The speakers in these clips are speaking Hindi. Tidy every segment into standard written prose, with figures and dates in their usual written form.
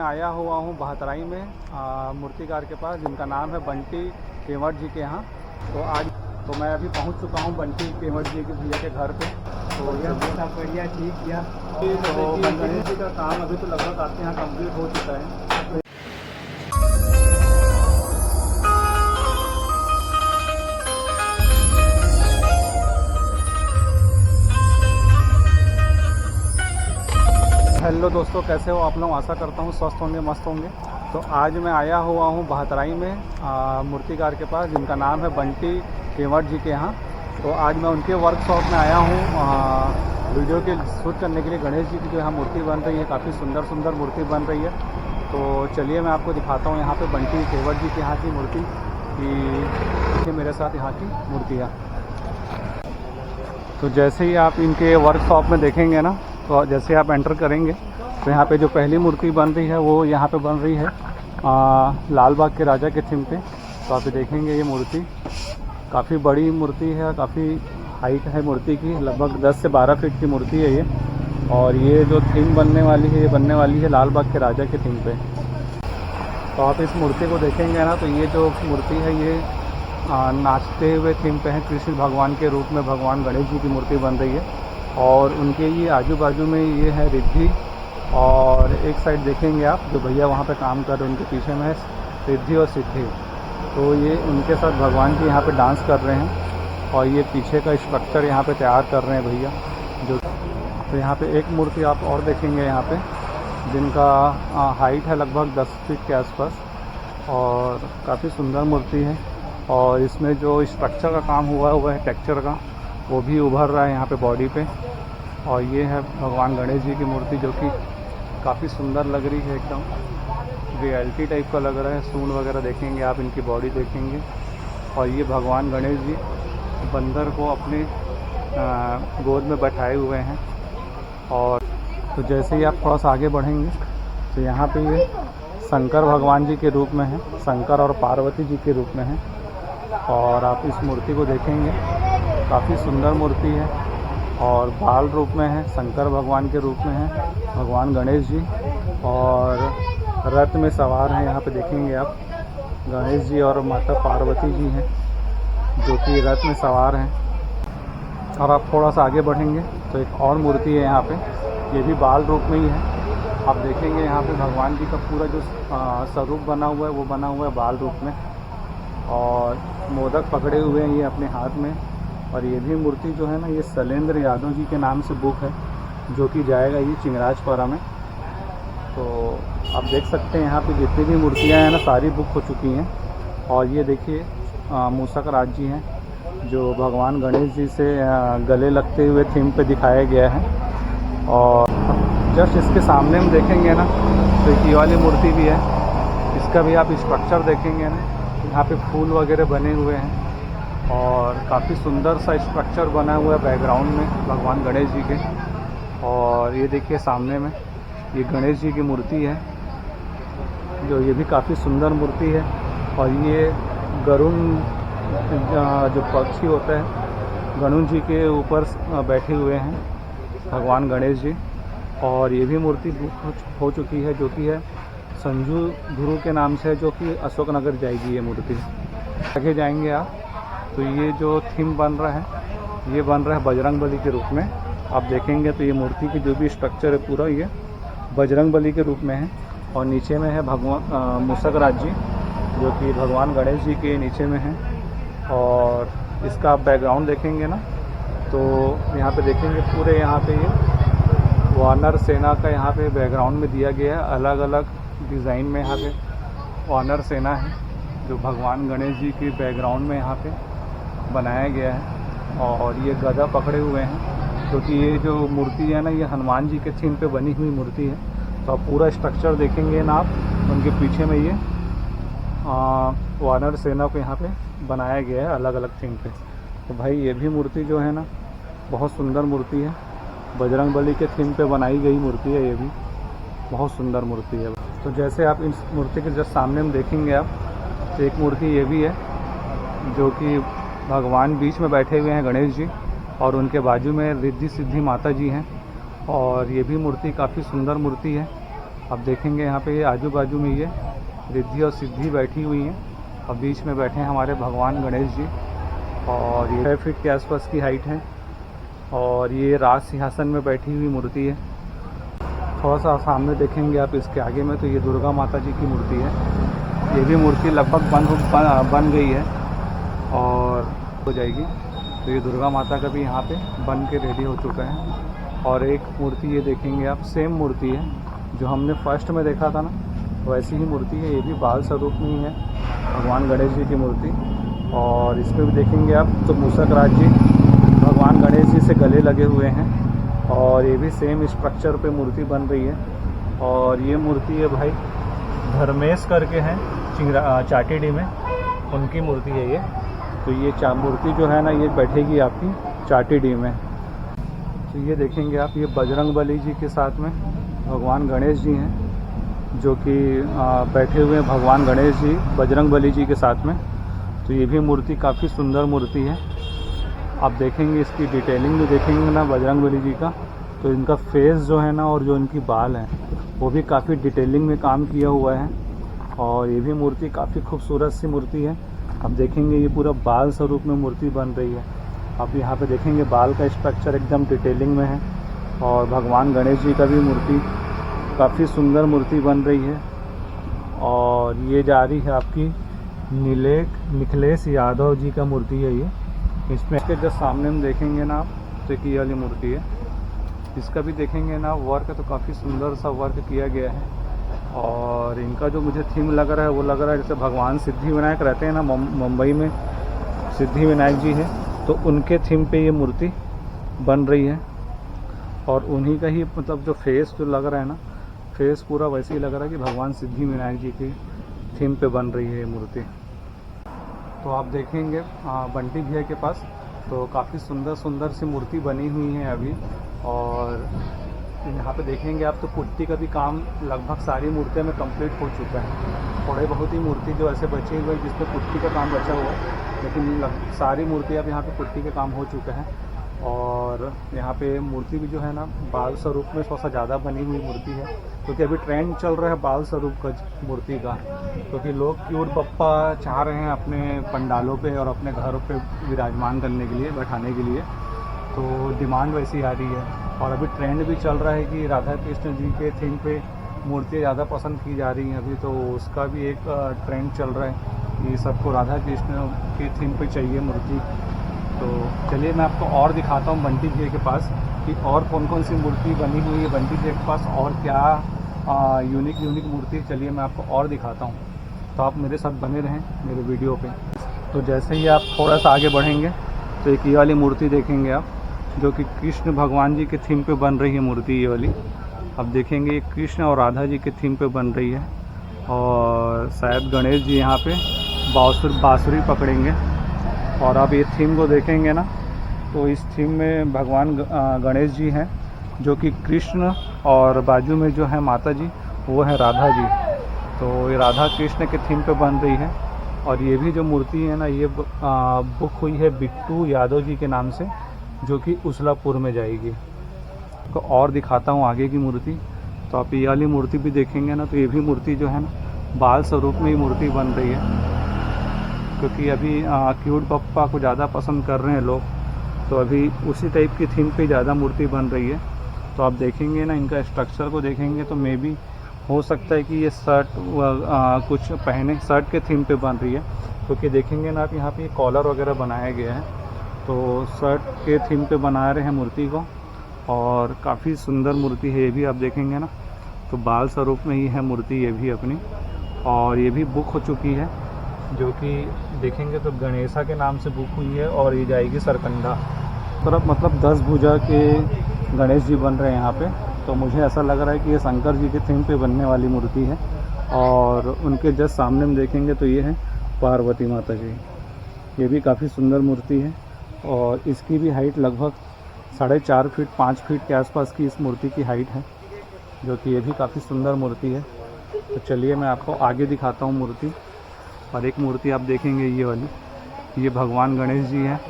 आया हुआ हूँ बहतराई में मूर्तिकार के पास, जिनका नाम है बंटी केवट जी के यहाँ। तो मैं अभी पहुँच चुका हूँ बंटी केवट जी के भैया के घर पे। तो यह सब बढ़िया ठीक किया। तो बंटी जी का काम अभी तो लगभग आपके यहाँ कंप्लीट हो चुका है। हेलो दोस्तों, कैसे हो आप लोग? आशा करता हूँ स्वस्थ होंगे, मस्त होंगे। तो आज मैं आया हुआ हूँ बहतराई में मूर्तिकार के पास, जिनका नाम है बंटी केवट जी के यहाँ। तो आज मैं उनके वर्कशॉप में आया हूँ वीडियो के शूट करने के लिए। गणेश जी की जो यहाँ मूर्ति बन रही है, काफ़ी सुंदर मूर्ति बन रही है। तो चलिए मैं आपको दिखाता हूँ यहाँ पे बंटी केवट जी के यहाँ की मूर्ति कि मेरे साथ यहाँ की मूर्तियाँ। तो जैसे ही आप इनके वर्कशॉप में देखेंगे ना, तो जैसे आप एंटर करेंगे तो यहाँ पे जो पहली मूर्ति बन रही है वो यहाँ पे बन रही है लाल बाग के राजा के थीम पे। तो आप देखेंगे ये मूर्ति काफ़ी बड़ी मूर्ति है, काफ़ी हाइट है मूर्ति की, लगभग 10 से 12 फीट की मूर्ति है ये। और ये जो थीम बनने वाली है, ये बनने वाली है लाल बाग के राजा के थीम पे। तो आप इस मूर्ति को देखेंगे ना, तो ये जो मूर्ति है ये नाचते हुए थीम पे है। कृष्ण भगवान के रूप में भगवान गणेश जी की मूर्ति बन रही है। और उनके ये आजू बाजू में ये है रिद्धि, और एक साइड देखेंगे आप जो भैया वहाँ पे काम कर रहे हैं, उनके पीछे में है रिद्धि और सिद्धि। तो ये उनके साथ भगवान जी यहाँ पे डांस कर रहे हैं, और ये पीछे का स्ट्रक्चर यहाँ पे तैयार कर रहे हैं भैया जो। तो यहाँ पे एक मूर्ति आप और देखेंगे यहाँ पे, जिनका हाइट है लगभग 10 फीट के आसपास, और काफ़ी सुंदर मूर्ति है। और इसमें जो स्ट्रक्चर का काम हुआ है टेक्सचर का, वो भी उभर रहा है यहाँ पे बॉडी पे। और ये है भगवान गणेश जी की मूर्ति, जो कि काफ़ी सुंदर लग रही है, एकदम रियलिटी टाइप का लग रहा है। सूंड वगैरह देखेंगे आप, इनकी बॉडी देखेंगे। और ये भगवान गणेश जी बंदर को अपने गोद में बैठाए हुए हैं। और तो जैसे ही आप थोड़ा सा आगे बढ़ेंगे तो यहाँ पे ये शंकर भगवान जी के रूप में है, शंकर और पार्वती जी के रूप में है। और आप इस मूर्ति को देखेंगे, काफ़ी सुंदर मूर्ति है, और बाल रूप में है, शंकर भगवान के रूप में है भगवान गणेश जी। और रथ में सवार हैं, यहाँ पे देखेंगे आप गणेश जी और माता पार्वती जी हैं जो कि रथ में सवार हैं। और आप थोड़ा सा आगे बढ़ेंगे तो एक और मूर्ति है यहाँ पे, ये भी बाल रूप में ही है। आप देखेंगे यहाँ पे भगवान जी का पूरा जो स्वरूप बना हुआ है, वो बना हुआ है बाल रूप में, और मोदक पकड़े हुए हैं ये अपने हाथ में। और ये भी मूर्ति जो है ना, ये शैलेंद्र यादव जी के नाम से बुक है, जो कि जाएगा ये चिंगराजपुरा में। तो आप देख सकते हैं यहाँ पे जितनी भी मूर्तियाँ हैं ना, सारी बुक हो चुकी हैं। और ये देखिए मूसक राज जी हैं, जो भगवान गणेश जी से गले लगते हुए थीम पे दिखाया गया है। और जस्ट इसके सामने हम देखेंगे ना, तो ये वाली मूर्ति भी है, इसका भी आप स्ट्रक्चर देखेंगे ना, यहाँ पे फूल वगैरह बने हुए हैं, और काफ़ी सुंदर सा स्ट्रक्चर बना हुआ है बैकग्राउंड में भगवान गणेश जी के। और ये देखिए सामने में ये गणेश जी की मूर्ति है, जो ये भी काफ़ी सुंदर मूर्ति है। और ये गरुण जो पक्षी होता है, गरुण जी के ऊपर बैठे हुए हैं भगवान गणेश जी। और ये भी मूर्ति हो चुकी है, जो कि है संजू गुरु के नाम से, जो कि अशोकनगर जाएगी ये मूर्ति। आगे जाएंगे आप तो ये जो थीम बन रहा है, ये बन रहा है बजरंगबली के रूप में। आप देखेंगे तो ये मूर्ति की जो भी स्ट्रक्चर है पूरा ये बजरंगबली के रूप में है। और नीचे में है भगवान मूसक राज जी, जो कि भगवान गणेश जी के नीचे में है। और इसका आप बैकग्राउंड देखेंगे ना, तो यहाँ पे देखेंगे पूरे यहाँ पे ये वानर सेना का यहाँ पे बैकग्राउंड में दिया गया है, अलग अलग डिज़ाइन में यहाँ पे वानर सेना है, जो भगवान गणेश जी के बैकग्राउंड में यहाँ पे बनाया गया है। और ये गदा पकड़े हुए हैं, क्योंकि ये जो मूर्ति है ना, ये हनुमान जी के थीम पे बनी हुई मूर्ति है। तो आप पूरा स्ट्रक्चर देखेंगे ना आप, उनके पीछे में ये वानर सेना को यहाँ पे बनाया गया है अलग अलग थीम पे। तो भाई ये भी मूर्ति जो है ना, बहुत सुंदर मूर्ति है, बजरंगबली के थीम पे बनाई गई मूर्ति है, ये भी बहुत सुंदर मूर्ति है। तो जैसे आप इस मूर्ति के जस्ट सामने में देखेंगे आप, तो एक मूर्ति ये भी है, जो कि भगवान बीच में बैठे हुए हैं गणेश जी, और उनके बाजू में रिद्धि सिद्धि माता जी हैं। और ये भी मूर्ति काफ़ी सुंदर मूर्ति है। अब देखेंगे यहाँ पे आजू बाजू में ये रिद्धि और सिद्धि बैठी हुई हैं और बीच में बैठे हैं हमारे भगवान गणेश जी और ये 6 फीट के आसपास की हाइट है और ये राज सिंहासन में बैठी हुई मूर्ति है। थोड़ा सा सामने देखेंगे आप इसके आगे में तो ये दुर्गा माता जी की मूर्ति है। ये भी मूर्ति लगभग बन गई है और हो जाएगी। तो ये दुर्गा माता का भी यहाँ पे बन के रेडी हो चुका है। और एक मूर्ति ये देखेंगे आप, सेम मूर्ति है जो हमने फर्स्ट में देखा था ना, वैसी ही मूर्ति है। ये भी बाल स्वरूप में ही है भगवान गणेश जी की मूर्ति। और इसमें भी देखेंगे आप तो मूषक राज जी भगवान गणेश जी से गले लगे हुए हैं और ये भी सेम स्ट्रक्चर पे मूर्ति बन रही है। और ये मूर्ति है भाई धर्मेश करके हैं चाटीडी में, उनकी मूर्ति है ये। तो ये मूर्ति जो है ना ये बैठेगी आपकी चाटीडी में। तो ये देखेंगे आप, ये बजरंगबली जी के साथ में भगवान गणेश जी हैं जो कि बैठे हुए हैं भगवान गणेश जी बजरंगबली जी के साथ में। तो ये भी मूर्ति काफ़ी सुंदर मूर्ति है। आप देखेंगे इसकी डिटेलिंग भी देखेंगे ना बजरंगबली जी का, तो इनका फेस जो है ना और जो इनकी बाल हैं वो भी काफ़ी डिटेलिंग में काम किया हुआ है। और ये भी मूर्ति काफ़ी खूबसूरत सी मूर्ति है। आप देखेंगे ये पूरा बाल स्वरूप में मूर्ति बन रही है। आप यहाँ पे देखेंगे बाल का स्ट्रक्चर एकदम डिटेलिंग में है। और भगवान गणेश जी का भी मूर्ति काफ़ी सुंदर मूर्ति बन रही है। और ये जा रही है आपकी निखिलेश यादव जी का मूर्ति है ये। इसमें इसके जस्ट सामने हम देखेंगे ना आप तो ये वाली मूर्ति है। इसका भी देखेंगे ना वर्क तो काफ़ी सुंदर सा वर्क किया गया है। और इनका जो मुझे थीम लग रहा है वो लग रहा है जैसे भगवान सिद्धि विनायक रहते हैं ना मुंबई में, सिद्धि विनायक जी हैं, तो उनके थीम पे ये मूर्ति बन रही है। और उन्हीं का ही मतलब जो फेस जो लग रहा है ना, फेस पूरा वैसे ही लग रहा है कि भगवान सिद्धि विनायक जी की थीम पे बन रही है ये मूर्ति। तो आप देखेंगे बंटी भैया के पास तो काफ़ी सुंदर सी मूर्ति बनी हुई है अभी। और यहाँ पे देखेंगे आप तो पुट्टी का भी काम लगभग सारी मूर्तियों में कंप्लीट हो चुका है। थोड़े बहुत ही मूर्ति जो ऐसे बचे हुए जिसमें पुट्टी का काम बचा हुआ है, लेकिन सारी मूर्ति अब यहाँ पे पुट्टी का काम हो चुका है। और यहाँ पे मूर्ति भी जो है ना बाल स्वरूप में थोड़ा सा ज़्यादा बनी हुई मूर्ति है, क्योंकि अभी ट्रेंड चल रहा है बाल स्वरूप का मूर्ति का, क्योंकि लोग क्यूट बप्पा चाह रहे हैं अपने पंडालों पे और अपने घरों पे विराजमान करने के लिए, बैठाने के लिए। तो डिमांड वैसी आ रही है। और अभी ट्रेंड भी चल रहा है कि राधा कृष्ण जी के थीम पे मूर्तियाँ ज़्यादा पसंद की जा रही हैं अभी, तो उसका भी एक ट्रेंड चल रहा है कि सबको राधा कृष्ण के थीम पे चाहिए मूर्ति। तो चलिए मैं आपको और दिखाता हूँ बंटी जी के पास कि और कौन कौन सी मूर्ति बनी हुई है बंटी जी के पास और क्या यूनिक मूर्ति। चलिए मैं आपको और दिखाता हूँ, तो आप मेरे साथ बने रहें मेरे वीडियो पे। तो जैसे ही आप थोड़ा सा आगे बढ़ेंगे तो एक ये वाली मूर्ति देखेंगे आप, जो कि कृष्ण भगवान जी के थीम पे बन रही है मूर्ति ये वाली। अब देखेंगे ये कृष्ण और राधा जी के थीम पे बन रही है। और शायद गणेश जी यहाँ पे बांसुरी पकड़ेंगे। और अब ये थीम को देखेंगे ना तो इस थीम में भगवान गणेश जी हैं जो कि कृष्ण, और बाजू में जो है माता जी वो है राधा जी। तो ये राधा कृष्ण के थीम पे बन रही है। और ये भी जो मूर्ति है ना ये बुक हुई है बिट्टू यादव जी के नाम से, जो कि उसलापुर में जाएगी। तो और दिखाता हूँ आगे की मूर्ति। तो आप ये वाली मूर्ति भी देखेंगे ना तो ये भी मूर्ति जो है ना बाल स्वरूप में ही मूर्ति बन रही है, क्योंकि अभी क्यूट बप्पा को ज़्यादा पसंद कर रहे हैं लोग, तो अभी उसी टाइप की थीम पे ज़्यादा मूर्ति बन रही है। तो आप देखेंगे ना इनका स्ट्रक्चर को देखेंगे तो मे भी हो सकता है कि ये शर्ट कुछ पहने शर्ट के थीम पे बन रही है, क्योंकि देखेंगे ना आप यहाँ पे कॉलर वगैरह बनाया गया है, तो शर्ट के थीम पे बना रहे हैं मूर्ति को। और काफ़ी सुंदर मूर्ति है ये भी, आप देखेंगे ना तो बाल स्वरूप में ही है मूर्ति ये भी अपनी। और ये भी बुक हो चुकी है, जो कि देखेंगे तो गणेशा के नाम से बुक हुई है। और ये जाएगी सरकंडा तरफ, मतलब 10 भुजा के गणेश जी बन रहे हैं यहाँ पे। तो मुझे ऐसा लग रहा है कि ये शंकर जी के थीम पे बनने वाली मूर्ति है। और उनके जस्ट सामने में देखेंगे तो ये है पार्वती माता जी। ये भी काफ़ी सुंदर मूर्ति है और इसकी भी हाइट लगभग 4.5 फीट 5 फीट के आसपास की इस मूर्ति की हाइट है, जो कि ये भी काफ़ी सुंदर मूर्ति है। तो चलिए मैं आपको आगे दिखाता हूँ मूर्ति। और एक मूर्ति आप देखेंगे ये वाली, ये भगवान गणेश जी हैं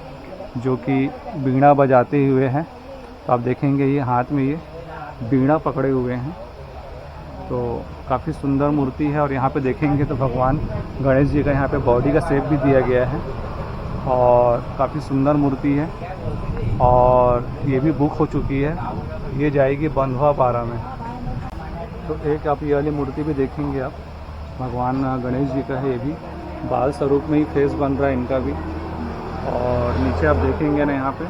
जो कि बीड़ा बजाते हुए हैं। तो आप देखेंगे ये हाथ में ये बीड़ा पकड़े हुए हैं। तो काफ़ी सुंदर मूर्ति है। और यहाँ पे देखेंगे तो भगवान गणेश जी का यहाँ पे बॉडी का शेप भी दिया गया है और काफ़ी सुंदर मूर्ति है। और ये भी बुक हो चुकी है, ये जाएगी बंधवा पारा में। तो एक आप ये वाली मूर्ति भी देखेंगे आप, भगवान गणेश जी का है, ये भी बाल स्वरूप में ही फेस बन रहा है इनका भी। और नीचे आप देखेंगे ना यहाँ पे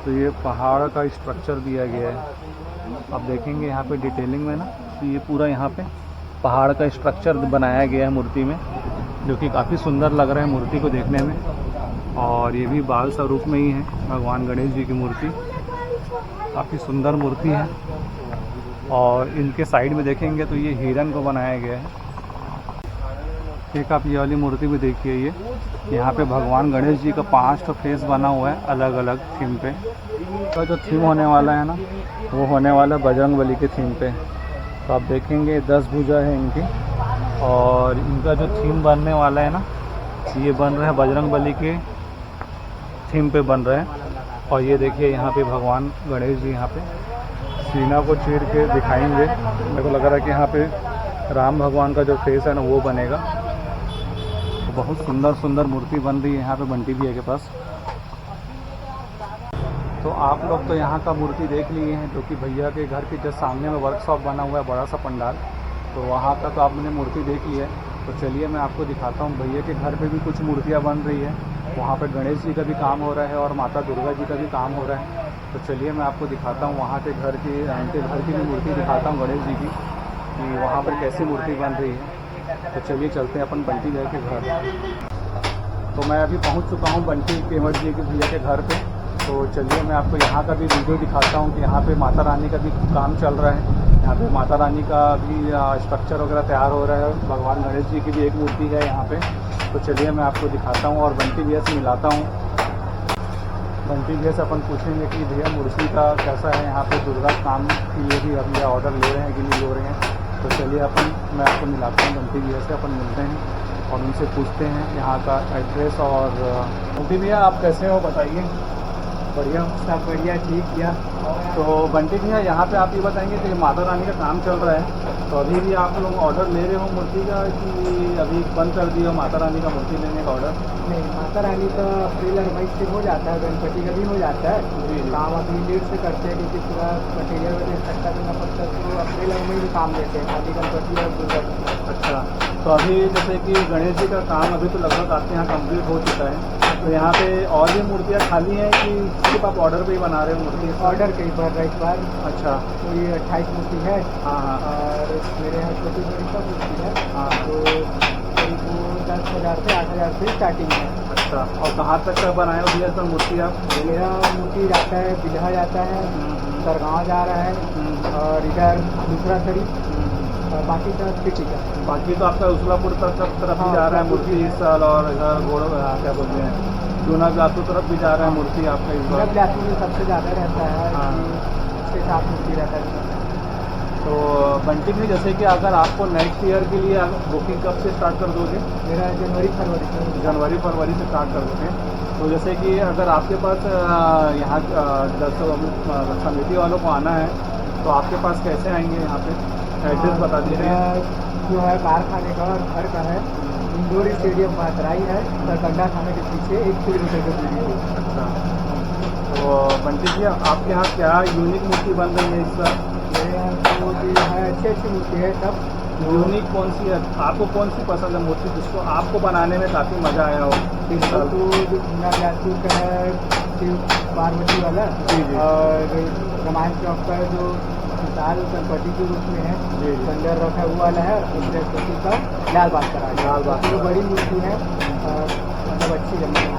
तो ये पहाड़ का स्ट्रक्चर दिया गया है। आप देखेंगे यहाँ पे डिटेलिंग में ना, तो ये पूरा यहाँ पे पहाड़ का स्ट्रक्चर बनाया गया है मूर्ति में, जो कि काफ़ी सुंदर लग रहा है मूर्ति को देखने में। और ये भी बाल स्वरूप में ही है भगवान गणेश जी की मूर्ति, काफ़ी सुंदर मूर्ति है। और इनके साइड में देखेंगे तो ये हिरन को बनाया गया है। एक आप ये वाली मूर्ति भी देखिए, ये यहाँ पे भगवान गणेश जी का 5 फेस बना हुआ है अलग अलग थीम पे। तो जो थीम होने वाला है ना, वो होने वाला बजरंगबली के थीम पे। तो आप देखेंगे 10 भुजा है इनकी, और इनका जो थीम बनने वाला है ना, ये बन रहा है बजरंगबली के थीम पे बन रहा है। और ये देखिए यहाँ पे भगवान गणेश जी यहाँ पे सीना को चीर के दिखाएंगे। मेरे को लग रहा है कि यहाँ पे राम भगवान का जो फेस है ना वो बनेगा। तो बहुत सुंदर सुंदर मूर्ति बन रही है यहाँ पे बंटी भैया के पास। तो आप लोग तो यहाँ का मूर्ति देख लिए हैं, जो कि भैया के घर के जस्ट सामने में वर्कशॉप बना हुआ है, बड़ा सा पंडाल। तो वहाँ का तो आपने मूर्ति देख ली है। तो चलिए मैं आपको दिखाता हूँ, भैया के घर पे भी कुछ मूर्तियाँ बन रही है। वहाँ पे गणेश जी का भी काम हो रहा है और माता दुर्गा जी का भी काम हो रहा है। तो चलिए मैं आपको दिखाता हूँ वहाँ के घर की, उनके घर की भी मूर्ति दिखाता हूँ गणेश जी की, कि वहाँ पर कैसी मूर्ति बन रही है। तो चलिए चलते हैं अपन बंटी भैया के घर। तो मैं अभी पहुँच चुका हूँ बंटी केवट जी के भैया के घर पे। तो चलिए मैं आपको यहाँ का भी वीडियो दिखाता हूँ कि यहाँ पे माता रानी का भी काम चल रहा है। यहाँ पे माता रानी का भी स्ट्रक्चर वगैरह तैयार हो रहा है। भगवान गणेश जी की भी एक मूर्ति है यहाँ पे। तो चलिए मैं आपको दिखाता हूँ और बंटी भैया से मिलाता हूँ। बंटी भैया से अपन पूछेंगे कि भैया मूर्ति का कैसा है यहाँ पे, दुर्गा काम के लिए भी अभी ऑर्डर ले रहे हैं कि नहीं ले रहे हैं। तो चलिए मैं आपको मिलाता हूँ बंटी भैया से, अपन मिलते हैं और उनसे पूछते हैं यहाँ का एड्रेस। और बंटी भैया आप कैसे हो बताइए? बढ़िया, सब बढ़िया, ठीक किया। तो बंटी भैया यहाँ पे आप ये बताएंगे कि माता रानी का काम चल रहा है, तो अभी भी आप लोग ऑर्डर ले रहे हो मूर्ति का कि अभी बंद कर दिया माता रानी का मूर्ति लेने का ऑर्डर? नहीं, माता रानी का अप्रैल और मई से हो जाता है, गणपति का भी हो जाता है। जी। काम अभी लेट से करते हैं क्योंकि पूरा मटेरियल वगैरह इकट्ठा करना पड़ता है। तो अप्रैल और मई में काम लेते हैं, खाली गणपति और दुर्गा। अच्छा, तो अभी जैसे कि गणेश जी का काम अभी तो लगभग आपके यहाँ कंप्लीट हो चुका है, तो यहाँ पे और भी मूर्तियाँ खाली हैं कि सिर्फ आप ऑर्डर पे ही बना रहे हो मूर्ति? ऑर्डर कहीं पर रहा इस बार। अच्छा, तो ये 28 मूर्ति है। हाँ हाँ। और मेरे यहाँ छोटी बड़ी सब मूर्ति है। हाँ। तो करीब 10,000 से 8,000 से स्टार्टिंग है। अच्छा, और कहाँ तक का बनाए हो भैया सर मूर्ति आप? मेरा मूर्ति जाता है बिल्हा जाता है, सरगाँव जा रहा है, और इधर दूसरा शरीफ, और बाकी सब सिटी का। बाकी तो आपका उजलापुर तरफ भी जा रहा है मूर्ति इस साल, और इधर गोड़ क्या बोलते हैं जूना बिलासू तरफ भी जा रहा है मूर्ति आपका इस बार? बिलासू में सबसे ज़्यादा रहता है। हाँ। 6-7 मूर्ति रहता है। तो बंटी में जैसे कि अगर आपको नेक्स्ट ईयर के लिए बुकिंग कब से स्टार्ट कर दोगे? मेरा जनवरी-फरवरी से। जनवरी-फरवरी से स्टार्ट कर दोगे। तो जैसे कि अगर आपके पास यहाँ समिति वालों को आना है तो आपके पास कैसे आएंगे? यहाँ पे एड्रेस बता दीजिए। जो है कारखाने का और घर का है, इंडोर स्टेडियम बातराई है, सरकंडा थाने के पीछे 1 किलोमीटर की दूरी है। अच्छा, तो बंटी जी आपके यहाँ क्या यूनिक मूर्ति बन रही है इस बार? मेरे यहाँ तो जो है अच्छी मूर्ति है सब। यूनिक कौन सी है? आपको कौन सी पसंद है मूर्ति जिसको आपको बनाने में काफ़ी मज़ा आया हो? इस साल तो जो जूना बिलासपुर का है शिव पार्वती वाला, जी। और रामायण चौक का जो विशाल गणपति के रूप में है, जी। खंडर रखा हुआ वाला है, और गणपति का लाल बाग का है। लाल बाग जो बड़ी मूर्ति है, मतलब अच्छी जमी है।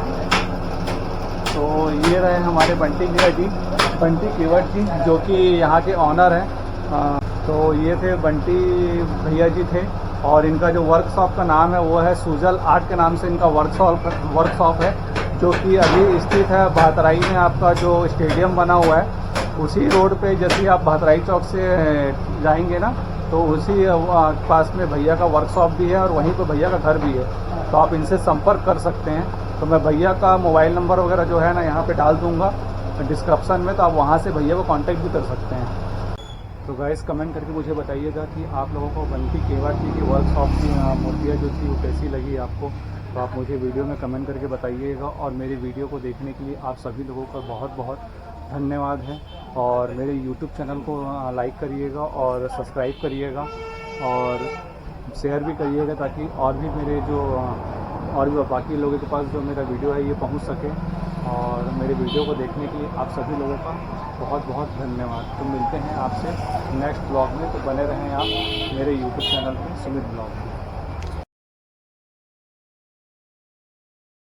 तो ये रहे हमारे बंटी केवट जी, जो कि यहाँ के ऑनर हैं। तो ये थे बंटी भैया जी थे, और इनका जो वर्कशॉप का नाम है वो है सुजल आर्ट के नाम से इनका वर्कशॉप है, जो कि अभी स्थित है भातराई में। आपका जो स्टेडियम बना हुआ है उसी रोड पे, जैसे आप भातराई चौक से जाएंगे ना, तो उसी पास में भैया का वर्कशॉप भी है और वहीं पे भैया का घर भी है। तो आप इनसे संपर्क कर सकते हैं। तो मैं भैया का मोबाइल नंबर वगैरह जो है ना यहाँ पे डाल दूँगा डिस्क्रिप्शन में, तो आप वहाँ से भैया को कांटेक्ट भी कर सकते हैं। तो गाइस कमेंट करके मुझे बताइएगा कि आप लोगों को बंटी केवाटी की वर्कशॉप की मूर्तियाँ जो थी वो कैसी लगी आपको। तो आप मुझे वीडियो में कमेंट करके बताइएगा, और मेरी वीडियो को देखने के लिए आप सभी लोगों का बहुत बहुत धन्यवाद है। और मेरे यूट्यूब चैनल को लाइक करिएगा और सब्सक्राइब करिएगा और शेयर भी करिएगा, ताकि और भी मेरे जो और भी बाकी लोगों के पास जो मेरा वीडियो है ये पहुंच सके। और मेरे वीडियो को देखने के लिए आप सभी लोगों का बहुत बहुत धन्यवाद। तो मिलते हैं आपसे नेक्स्ट ब्लॉग में, तो बने रहें आप मेरे यूट्यूब चैनल पे सुमित ब्लॉग में।